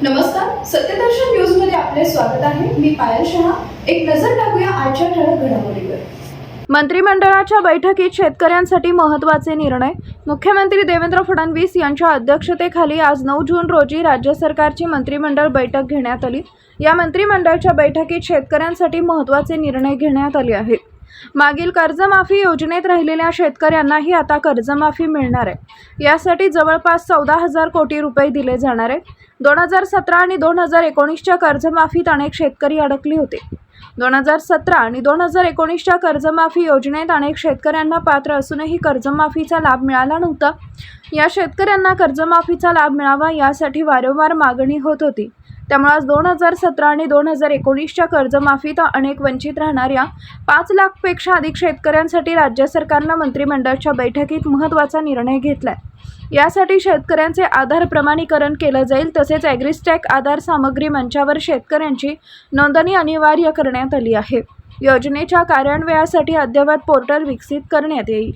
नमस्कार, सत्यदर्शन न्यूज मध्ये आपले स्वागत आहे। मी पायल शहा। एक नजर टाकूया आजच्या ठळक घडामोडीवर। मंत्रिमंडळाच्या बैठकीत शेतकऱ्यांसाठी महत्त्वाचे निर्णय। मुख्यमंत्री देवेंद्र फडणवीस यांच्या अध्यक्षतेखाली आज 9 जून रोजी राज्य सरकारची मंत्रिमंडळ बैठक घेण्यात आली। या मंत्रिमंडळाच्या बैठकीत शेतकऱ्यांसाठी महत्त्वाचे निर्णय घेण्यात आले आहेत। मागील कर्जमाफी योजनेत राहिलेल्या शेतकऱ्यांनाही आता कर्जमाफी मिळणार आहे। यासाठी जवळपास 14,000 कोटी रुपये दिले जाणार आहेत। 2017 आणि 2019च्या कर्जमाफीत अनेक शेतकरी अडकले होते। 2017 आणि 2019च्या कर्जमाफी योजनेत अनेक शेतकऱ्यांना पात्र असूनही कर्जमाफीचा लाभ मिळाला नव्हता। या शेतकऱ्यांना कर्जमाफीचा लाभ मिळावा यासाठी वारंवार मागणी होत होती। त्यामुळे 2017 आणि 2019च्या कर्जमाफीत अनेक वंचित राहणाऱ्या 5 लाखपेक्षा अधिक शेतकऱ्यांसाठी राज्य सरकारनं मंत्रिमंडळाच्या बैठकीत महत्त्वाचा निर्णय घेतलाय। यासाठी शेतकऱ्यांचे आधार प्रमाणीकरण केलं जाईल, तसेच ॲग्रिस्टॅक आधार सामग्री मंचावर शेतकऱ्यांची नोंदणी अनिवार्य करण्यात आली आहे। योजनेच्या कार्यान्वयनासाठी अद्ययावत पोर्टल विकसित करण्यात येईल।